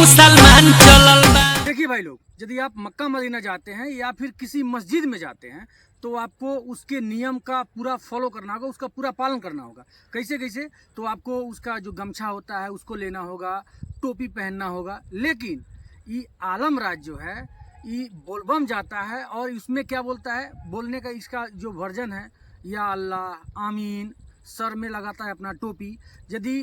मुसलमान चलल बा। देखिए भाई लोग, यदि आप मक्का मदीना जाते हैं या फिर किसी मस्जिद में जाते हैं तो आपको उसके नियम का पूरा फॉलो करना होगा, उसका पूरा पालन करना होगा। कैसे कैसे? तो आपको उसका जो गमछा होता है उसको लेना होगा, टोपी पहनना होगा। लेकिन ये आलम राज जो है ये बोलबम जाता है और इसमें क्या बोलता है, बोलने का इसका जो वर्जन है, या अल्लाह, आमीन, सर में लगाता है अपना टोपी। यदि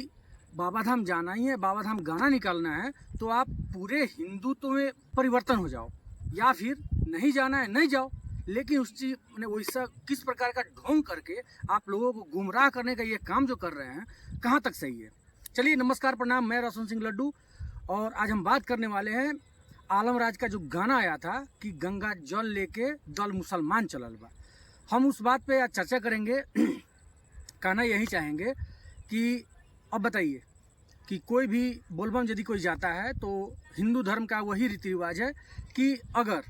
बाबा धाम जाना ही है, बाबा धाम गाना निकालना है, तो आप पूरे हिंदुत्व में परिवर्तन हो जाओ, या फिर नहीं जाना है नहीं जाओ। लेकिन उस चीज ने वैसा किस प्रकार का ढोंग करके आप लोगों को गुमराह करने का ये काम जो कर रहे हैं, कहाँ तक सही है? चलिए, नमस्कार, प्रणाम, मैं रोशन सिंह लड्डू, और आज हम बात करने वाले हैं आलम राज का जो गाना आया था कि गंगा जल लेके दल मुसलमान चलल बा। हम उस बात पे आज चर्चा करेंगे। कहना यही चाहेंगे कि अब बताइए कि कोई भी बोलबम यदि कोई जाता है तो हिंदू धर्म का वही रीति रिवाज है कि अगर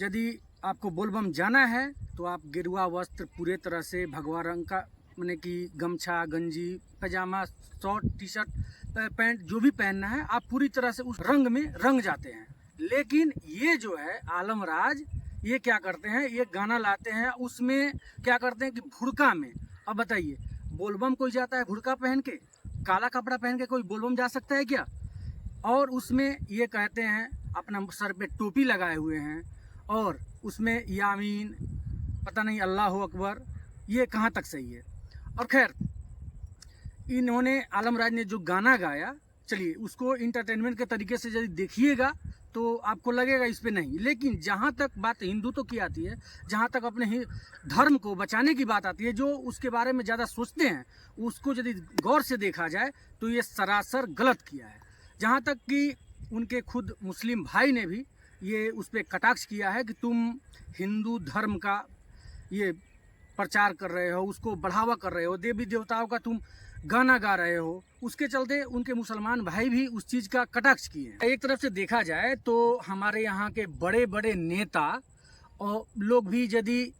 यदि आपको बोलबम जाना है तो आप गेरुआ वस्त्र पूरे तरह से भगवा रंग का, माने कि गमछा, गंजी, पैजामा, शॉर्ट, टी शर्ट, पैंट जो भी पहनना है आप पूरी तरह से उस रंग में रंग जाते हैं। लेकिन ये जो है आलम राज, ये क्या करते हैं, ये गाना लाते हैं, उसमें क्या करते हैं कि भुड़का में। अब बताइए, बोलबम कोई जाता है भुड़का पहन के, काला कपड़ा पहन के कोई बोलबम जा सकता है क्या? और उसमें ये कहते हैं, अपना सर पे टोपी लगाए हुए हैं और उसमें यामीन, पता नहीं, अल्लाह अकबर, ये कहाँ तक सही है? और खैर, इन्होंने आलम राज ने जो गाना गाया, चलिए उसको इंटरटेनमेंट के तरीके से यदि देखिएगा तो आपको लगेगा इस पे नहीं। लेकिन जहाँ तक बात हिंदुत्व की आती है, जहाँ तक अपने ही धर्म को बचाने की बात आती है, जो उसके बारे में ज़्यादा सोचते हैं, उसको यदि गौर से देखा जाए तो ये सरासर गलत किया है। जहाँ तक कि उनके खुद मुस्लिम भाई ने भी ये उस पर कटाक्ष किया है कि तुम हिंदू धर्म का ये प्रचार कर रहे हो, उसको बढ़ावा कर रहे हो, देवी देवताओं का तुम गाना गा रहे हो। उसके चलते उनके मुसलमान भाई भी उस चीज़ का कटाक्ष किए हैं। एक तरफ से देखा जाए तो हमारे यहाँ के बड़े बड़े नेता और लोग भी यदि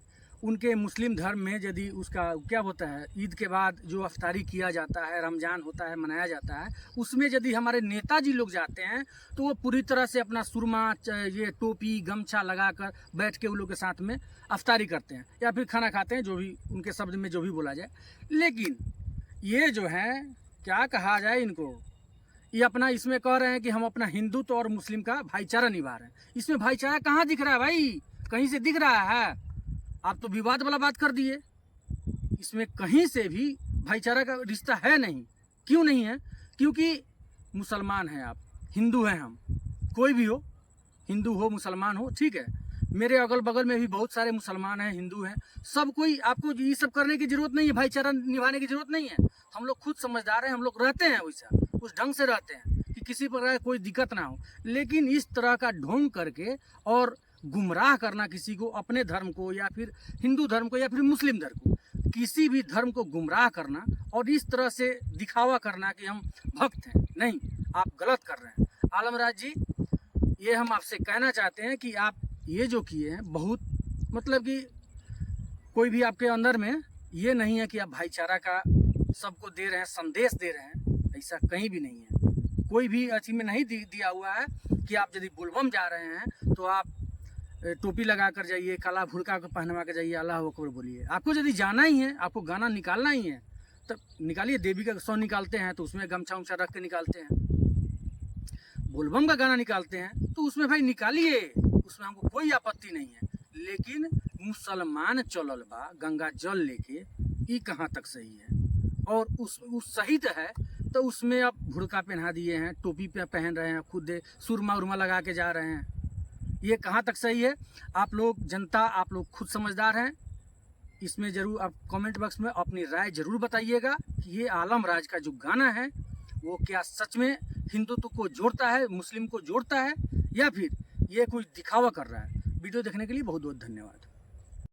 उनके मुस्लिम धर्म में यदि उसका क्या होता है, ईद के बाद जो अफ्तारी किया जाता है, रमज़ान होता है, मनाया जाता है, उसमें यदि हमारे नेताजी लोग जाते हैं तो वो पूरी तरह से अपना सुरमा, ये टोपी, गमछा लगाकर बैठ के उन लोग के साथ में अफ्तारी करते हैं या फिर खाना खाते हैं, जो भी उनके शब्द में जो भी बोला जाए। लेकिन ये जो है, क्या कहा जाए इनको, ये अपना इसमें कह रहे हैं कि हम अपना हिंदुत्व और मुस्लिम का भाईचारा निभा रहे हैं। इसमें भाईचारा कहाँ दिख रहा है भाई? कहीं से दिख रहा है? आप तो विवाद वाला बात कर दिए। इसमें कहीं से भी भाईचारा का रिश्ता है नहीं। क्यों नहीं है? क्योंकि मुसलमान हैं आप, हिंदू हैं हम, कोई भी हो, हिंदू हो, मुसलमान हो, ठीक है। मेरे अगल बगल में भी बहुत सारे मुसलमान हैं, हिंदू हैं, सब कोई। आपको ये सब करने की जरूरत नहीं है, भाईचारा निभाने की जरूरत नहीं है। हम लोग खुद समझदार हैं, हम लोग रहते हैं वैसा, उस ढंग से रहते हैं कि किसी प्रकार कोई दिक्कत ना हो। लेकिन इस तरह का ढोंग करके और गुमराह करना किसी को, अपने धर्म को या फिर हिंदू धर्म को या फिर मुस्लिम धर्म को, किसी भी धर्म को गुमराह करना और इस तरह से दिखावा करना कि हम भक्त हैं, नहीं, आप गलत कर रहे हैं। आलम राज जी, ये हम आपसे कहना चाहते हैं कि आप ये जो किए हैं बहुत, मतलब कि कोई भी आपके अंदर में ये नहीं है कि आप भाईचारा का सबको दे रहे हैं, संदेश दे रहे हैं, ऐसा कहीं भी नहीं है। कोई भी अच्छी में नहीं दिया हुआ है कि आप यदि बोलबम जा रहे हैं तो आप टोपी लगा कर जाइए, काला भुड़का को पहनवा कर जाइए, अल्लाह अकबर बोलिए। आपको यदि जाना ही है, आपको गाना निकालना ही है, तो निकालिए। देवी का सॉन्ग निकालते हैं तो उसमें गमछा उमछा रख के निकालते हैं। बोलबम का गाना निकालते हैं तो उसमें भाई निकालिए, उसमें हमको कोई आपत्ति नहीं है। लेकिन मुसलमान चलल बा गंगा जल लेके, ये कहाँ तक सही है? और उस सही तो है, तो उसमें आप भुड़का पहना दिए हैं, टोपी पे पहन रहे हैं, खुद सुरमा उरमा लगा के जा रहे हैं, ये कहाँ तक सही है? आप लोग जनता, आप लोग खुद समझदार हैं। इसमें ज़रूर आप कमेंट बॉक्स में अपनी राय ज़रूर बताइएगा कि ये आलम राज का जो गाना है वो क्या सच में हिंदुत्व को जोड़ता है, मुस्लिम को जोड़ता है, या फिर ये कोई दिखावा कर रहा है। वीडियो देखने के लिए बहुत बहुत धन्यवाद।